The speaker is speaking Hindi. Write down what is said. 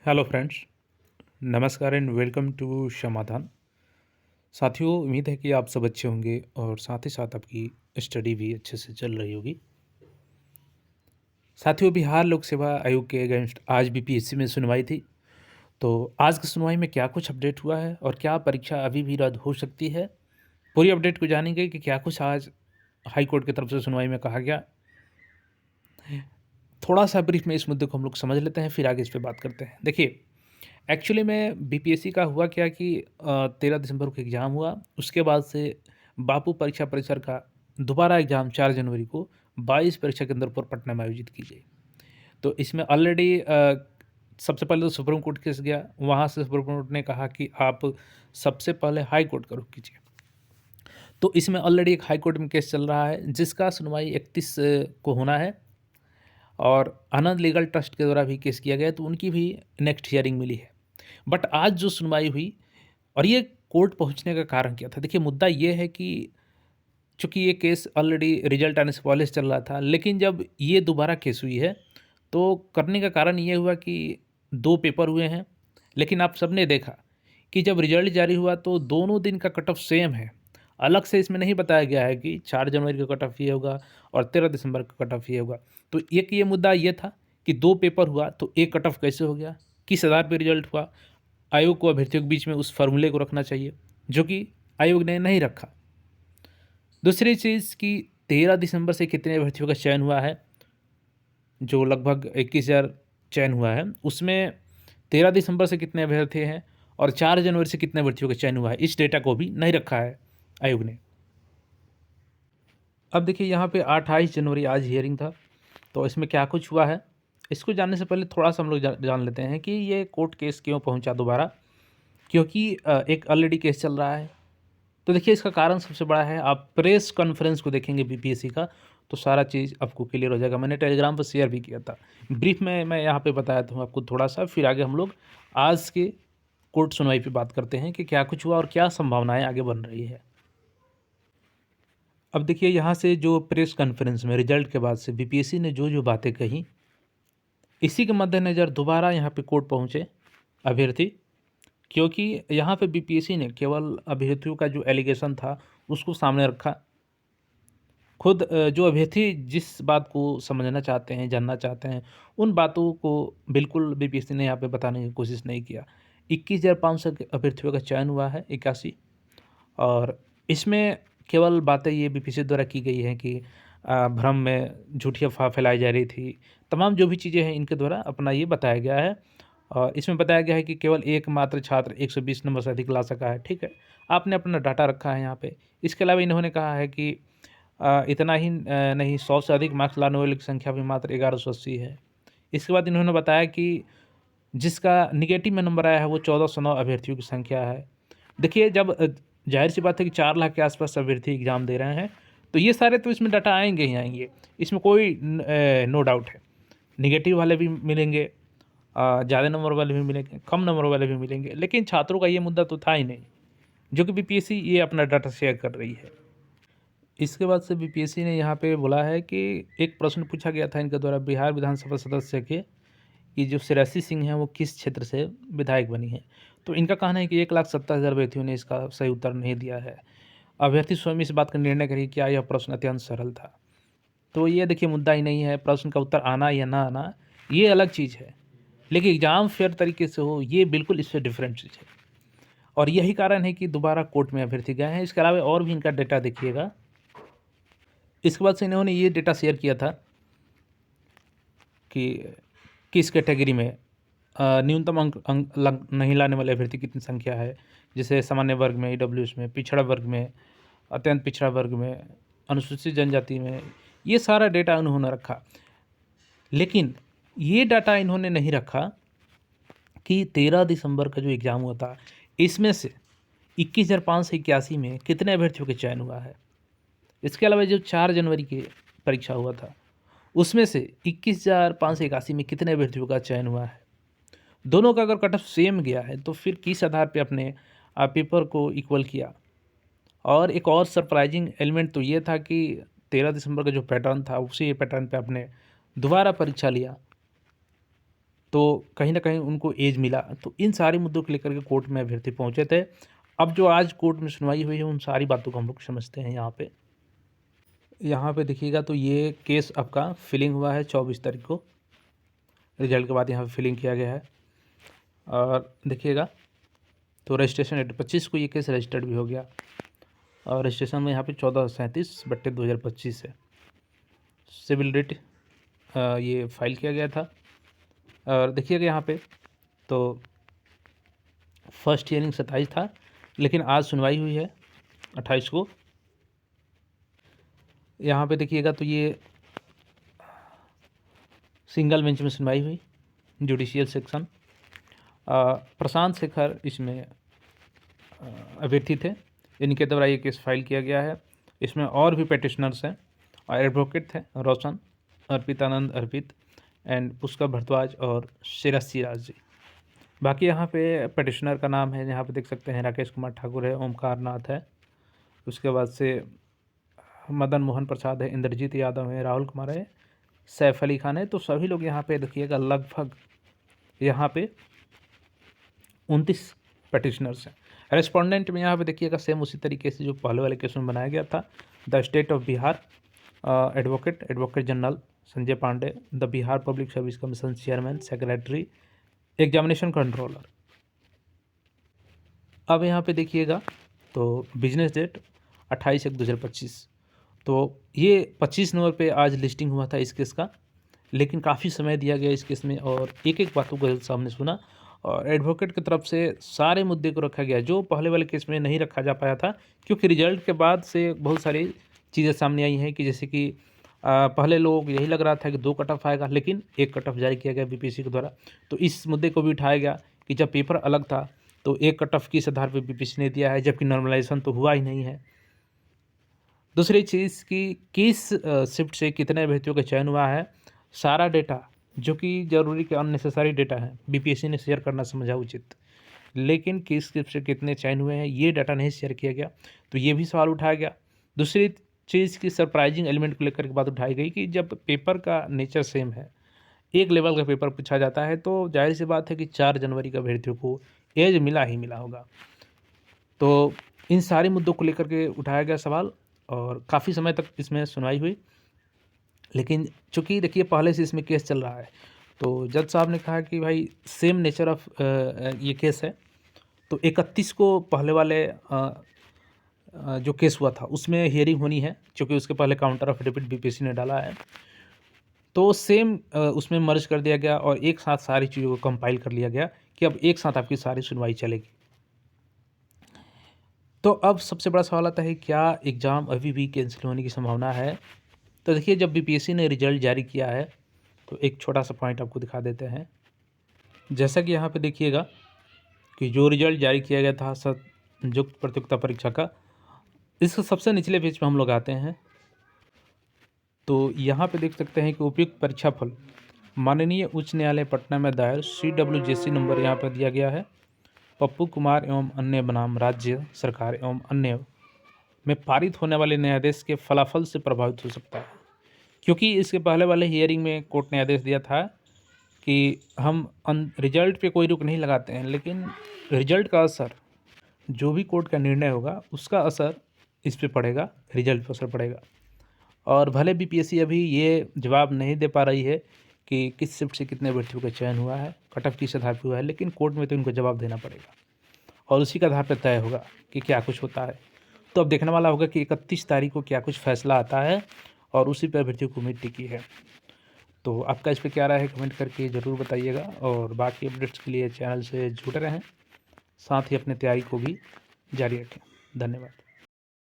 हेलो फ्रेंड्स, नमस्कार एंड वेलकम टू समाधान। साथियों, उम्मीद है कि आप सब अच्छे होंगे और साथ ही साथ आपकी स्टडी भी अच्छे से चल रही होगी। साथियों, बिहार लोक सेवा आयोग के अगेंस्ट आज बीपीएससी में सुनवाई थी। तो आज की सुनवाई में क्या कुछ अपडेट हुआ है और क्या परीक्षा अभी भी रद्द हो सकती है, पूरी अपडेट को जानेंगे कि क्या कुछ आज हाई कोर्ट की तरफ से सुनवाई में कहा गया। थोड़ा सा ब्रीफ में इस मुद्दे को हम लोग समझ लेते हैं, फिर आगे इस पर बात करते हैं। देखिए, एक्चुअली में बीपीएससी का हुआ क्या कि 13 दिसंबर को एग्ज़ाम हुआ। उसके बाद से बापू परीक्षा परिसर का दोबारा एग्ज़ाम 4 जनवरी को 22 परीक्षा केंद्र पर पटना में आयोजित की गई। तो इसमें ऑलरेडी सबसे पहले तो सुप्रीम कोर्ट केस गया। वहाँ से सुप्रीम कोर्ट ने कहा कि आप सबसे पहले हाई कोर्ट का रुख कीजिए। तो इसमें ऑलरेडी एक हाई कोर्ट में केस चल रहा है जिसका सुनवाई 31 को होना है। और आनंद लीगल ट्रस्ट के द्वारा भी केस किया गया, तो उनकी भी नेक्स्ट हियरिंग मिली है। बट आज जो सुनवाई हुई और ये कोर्ट पहुंचने का कारण क्या था? देखिए, मुद्दा ये है कि चूंकि ये केस ऑलरेडी रिजल्ट आने से पहले से चल रहा था, लेकिन जब ये दोबारा केस हुई है तो करने का कारण ये हुआ कि 2 पेपर हुए हैं। लेकिन आप सबने देखा कि जब रिजल्ट जारी हुआ तो दोनों दिन का कट ऑफ सेम है। अलग से इसमें नहीं बताया गया है कि 4 जनवरी का कट ऑफ ये होगा और 13 दिसंबर का कट ऑफ ये होगा। तो एक ये मुद्दा ये था कि 2 पेपर हुआ तो एक कट ऑफ कैसे हो गया? किस आधार पर रिजल्ट हुआ? आयोग को अभ्यर्थियों के बीच में उस फार्मूले को रखना चाहिए, जो कि आयोग ने नहीं रखा। दूसरी चीज़ कि 13 दिसंबर से कितने अभ्यर्थियों का चयन हुआ है, जो लगभग 21,000 चयन हुआ है, उसमें 13 दिसंबर से कितने अभ्यर्थी हैं और 4 जनवरी से कितने अभ्यर्थियों का चयन हुआ है, इस डेटा को भी नहीं रखा है आयोग ने। अब देखिए, यहाँ पे 28 जनवरी आज हियरिंग था, तो इसमें क्या कुछ हुआ है, इसको जानने से पहले थोड़ा सा हम लोग जान लेते हैं कि ये कोर्ट केस क्यों पहुँचा दोबारा। क्योंकि एक ऑलरेडी केस चल रहा है। तो देखिए, इसका कारण सबसे बड़ा है, आप प्रेस कॉन्फ्रेंस को देखेंगे बीपीएससी का तो सारा चीज़ आपको क्लियर हो जाएगा। मैंने टेलीग्राम पर शेयर भी किया था। ब्रीफ में मैं यहाँ पे बताया था आपको थोड़ा सा, फिर आगे हम लोग आज के कोर्ट सुनवाई पे बात करते हैं कि क्या कुछ हुआ और क्या संभावनाएं आगे बन रही है। अब देखिए, यहाँ से जो प्रेस कॉन्फ्रेंस में रिजल्ट के बाद से बीपीएससी ने जो जो बातें कही, इसी के मद्देनज़र दोबारा यहाँ पे कोर्ट पहुँचे अभ्यर्थी। क्योंकि यहाँ पे बीपीएससी ने केवल अभ्यर्थियों का जो एलिगेशन था उसको सामने रखा। खुद जो अभ्यर्थी जिस बात को समझना चाहते हैं, जानना चाहते हैं, उन बातों को बिल्कुल बीपीएससी ने यहाँ पे बताने की कोशिश नहीं किया। 21,500 के अभ्यर्थियों का चयन हुआ है, 81। और इसमें केवल बातें ये बीपीएससी द्वारा की गई हैं कि भ्रम में झूठी अफ़वाह फैलाई जा रही थी। तमाम जो भी चीज़ें हैं इनके द्वारा अपना ये बताया गया है। और इसमें बताया गया है कि केवल एकमात्र छात्र 120 नंबर से अधिक ला सका है, ठीक है। आपने अपना डाटा रखा है यहाँ पे। इसके अलावा इन्होंने कहा है कि इतना ही नहीं, 100 से अधिक मार्क्स लाने वालों की संख्या भी मात्र 1180 है। इसके बाद इन्होंने बताया कि जिसका नेगेटिव में नंबर आया है वो 1409 अभ्यर्थियों की संख्या है। देखिए, जब ज़ाहिर सी बात है कि 4 लाख के आसपास अभ्यर्थी एग्ज़ाम दे रहे हैं, तो ये सारे तो इसमें डाटा आएँगे ही आएँगे। इसमें कोई नो डाउट है। नेगेटिव वाले भी मिलेंगे, ज़्यादा नंबर वाले भी मिलेंगे, कम नंबर वाले भी मिलेंगे, लेकिन छात्रों का ये मुद्दा तो था ही नहीं, जो कि बीपीएससी ये अपना डाटा शेयर कर रही है। इसके बाद से बीपीएससी ने यहाँ पे बोला है कि एक प्रश्न पूछा गया था इनके द्वारा बिहार विधानसभा सदस्य के, कि जो श्रेयसी सिंह हैं वो किस क्षेत्र से विधायक बनी हैं। तो इनका कहना है कि 1,70,000 अभ्यर्थियों ने इसका सही उत्तर नहीं दिया है। अभ्यर्थी स्वयं इस बात का निर्णय करें क्या यह प्रश्न अत्यंत सरल था। तो ये देखिए, मुद्दा ही नहीं है, प्रश्न का उत्तर आना या ना आना ये अलग चीज़ है, लेकिन एग्ज़ाम फेयर तरीके से हो ये बिल्कुल इससे डिफरेंट चीज़ है। और यही कारण है कि दोबारा कोर्ट में अभ्यर्थी गए हैं। इसके अलावा और भी इनका डेटा देखिएगा। इसके बाद से इन्होंने ये डेटा शेयर किया था कि किस कैटेगरी में न्यूनतम अंक नहीं लाने वाले अभ्यर्थी कितनी संख्या है। जैसे सामान्य वर्ग में, ईडब्ल्यूएस में, पिछड़ा वर्ग में, अत्यंत पिछड़ा वर्ग में, अनुसूचित जनजाति में, ये सारा डेटा उन्होंने रखा। लेकिन ये डाटा इन्होंने नहीं रखा कि 13 दिसंबर का जो एग्ज़ाम हुआ था, इसमें से 21,581 में कितने अभ्यर्थियों का चयन हुआ है। इसके अलावा जो 4 जनवरी की परीक्षा हुआ था, उसमें से 21,581 में कितने अभ्यर्थियों का चयन हुआ है। दोनों का अगर कट ऑफ सेम गया है तो फिर किस आधार पे अपने पेपर को इक्वल किया। और एक और सरप्राइजिंग एलिमेंट तो ये था कि 13 दिसंबर का जो पैटर्न था उसी पैटर्न पे आपने दोबारा परीक्षा लिया। तो कहीं ना कहीं उनको एज मिला। तो इन सारे मुद्दों को लेकर के कोर्ट में अभ्यर्थी पहुंचे थे। अब जो आज कोर्ट में सुनवाई हुई है उन सारी बातों को हम लोग समझते हैं। यहाँ पे देखिएगा तो ये केस आपका फिलिंग हुआ है 24 तारीख को। रिजल्ट के बाद यहाँ पे फिलिंग किया गया है और देखिएगा तो रजिस्ट्रेशन डेट 25 को ये केस रजिस्टर्ड भी हो गया और रजिस्ट्रेशन में यहाँ पे 1437/2025 है। सिविल रिट ये फाइल किया गया था और देखिएगा यहाँ पे तो फर्स्ट हियरिंग 27 था, लेकिन आज सुनवाई हुई है 28 को। यहाँ पे देखिएगा तो ये सिंगल बेंच में सुनवाई हुई, जुडिशियल सेक्शन। प्रशांत शेखर इसमें अभ्यर्थी थे, इनके द्वारा ये केस फाइल किया गया है। इसमें और भी पेटिशनर्स हैं और एडवोकेट थे रोशन, अर्पितानंद अर्पित एंड पुष्कर भारद्वाज और सिराज जी। बाकी यहाँ पे पेटिशनर का नाम है, यहाँ पे देख सकते हैं राकेश कुमार ठाकुर है, ओमकार नाथ है, उसके बाद से मदन मोहन प्रसाद है, इंद्रजीत यादव है, राहुल कुमार है, सैफ अली खान है। तो सभी लोग यहाँ पे देखिएगा लगभग यहाँ पे 29 पेटिशनर्स हैं। रेस्पोंडेंट में यहाँ पे देखिएगा सेम उसी तरीके से जो पहले वाले केस में बनाया गया था। The state of Bihar advocate general Sanjay Pandey, the Bihar public service commission chairman, secretary, examination controller. अब यहाँ पे देखिएगा तो बिजनेस डेट 28/1/2025। तो ये 25 नवंबर पे आज लिस्टिंग हुआ था इस केस का, लेकिन काफ़ी समय दिया गया इस केस में और एक एक बातों को सामने सुना और एडवोकेट की तरफ से सारे मुद्दे को रखा गया जो पहले वाले केस में नहीं रखा जा पाया था, क्योंकि रिजल्ट के बाद से बहुत सारी चीज़ें सामने आई हैं कि जैसे कि पहले लोग यही लग रहा था कि 2 कट ऑफ आएगा, लेकिन 1 कट ऑफ जारी किया गया बीपीएससी के द्वारा। तो इस मुद्दे को भी उठाया गया कि जब पेपर अलग था तो 1 कट ऑफ किस आधार पर बीपीएससी ने दिया है, जबकि नॉर्मलाइजेशन तो हुआ ही नहीं है। दूसरी चीज़ कि किस शिफ्ट से कितने अभ्यर्थियों का चयन हुआ है, सारा डेटा जो कि जरूरी के अननेसेसरी डेटा है बीपीएससी ने शेयर करना समझा उचित, लेकिन किस शिफ्ट से कितने चयन हुए हैं ये डाटा नहीं शेयर किया गया, तो ये भी सवाल उठाया गया। दूसरी चीज़ की सरप्राइजिंग एलिमेंट को लेकर के बात उठाई गई कि जब पेपर का नेचर सेम है, एक लेवल का पेपर पूछा जाता है, तो जाहिर सी बात है कि 4 जनवरी का अभ्यर्थियों को एज मिला ही मिला होगा। तो इन सारे मुद्दों को लेकर के उठाया गया सवाल और काफ़ी समय तक इसमें सुनवाई हुई। लेकिन चूँकि देखिए पहले से इसमें केस चल रहा है, तो जज साहब ने कहा कि भाई सेम नेचर ऑफ ये केस है, तो 31 को पहले वाले जो केस हुआ था उसमें हियरिंग होनी है, क्योंकि उसके पहले काउंटर एफिडेविट बीपीएससी ने डाला है, तो सेम उसमें मर्ज कर दिया गया और एक साथ सारी चीज़ों को कंपाइल कर लिया गया कि अब एक साथ आपकी सारी सुनवाई चलेगी। तो अब सबसे बड़ा सवाल आता है, क्या एग्ज़ाम अभी भी कैंसिल होने की संभावना है? तो देखिए जब बीपीएससी ने रिजल्ट जारी किया है तो एक छोटा सा पॉइंट आपको दिखा देते हैं। जैसा कि यहाँ पे देखिएगा कि जो रिजल्ट जारी किया गया था संयुक्त प्रतियोगिता परीक्षा का, इसके सबसे निचले पेज पे हम लोग आते हैं तो यहाँ पे देख सकते हैं कि उपयुक्त परीक्षा फल माननीय उच्च न्यायालय पटना में दायर CWJC नंबर यहाँ पर दिया गया है। पप्पू कुमार एवं अन्य बनाम राज्य सरकार एवं अन्य में पारित होने वाले न्यायाधीश के फलाफल से प्रभावित हो सकता है, क्योंकि इसके पहले वाले हियरिंग में कोर्ट ने आदेश दिया था कि हम रिजल्ट पे कोई रोक नहीं लगाते हैं, लेकिन रिजल्ट का असर, जो भी कोर्ट का निर्णय होगा उसका असर इस पे पड़ेगा, रिजल्ट पर असर पड़ेगा। और भले बीपीएससी अभी ये जवाब नहीं दे पा रही है कि किस शिफ्ट से कितने अभ्यर्थियों का चयन हुआ है, कट ऑफ किस आधार पर हुआ है, लेकिन कोर्ट में तो इनको जवाब देना पड़ेगा और उसी के आधार पर तय होगा कि क्या कुछ होता है। तो अब देखने वाला होगा कि 31 तारीख को क्या कुछ फैसला आता है और उसी पर अभ्यर्थियों को उम्मीद टिकी है। तो आपका इस पर क्या राय है कमेंट करके ज़रूर बताइएगा और बाकी अपडेट्स के लिए चैनल से जुड़े रहें, साथ ही अपनी तैयारी को भी जारी रखें। धन्यवाद।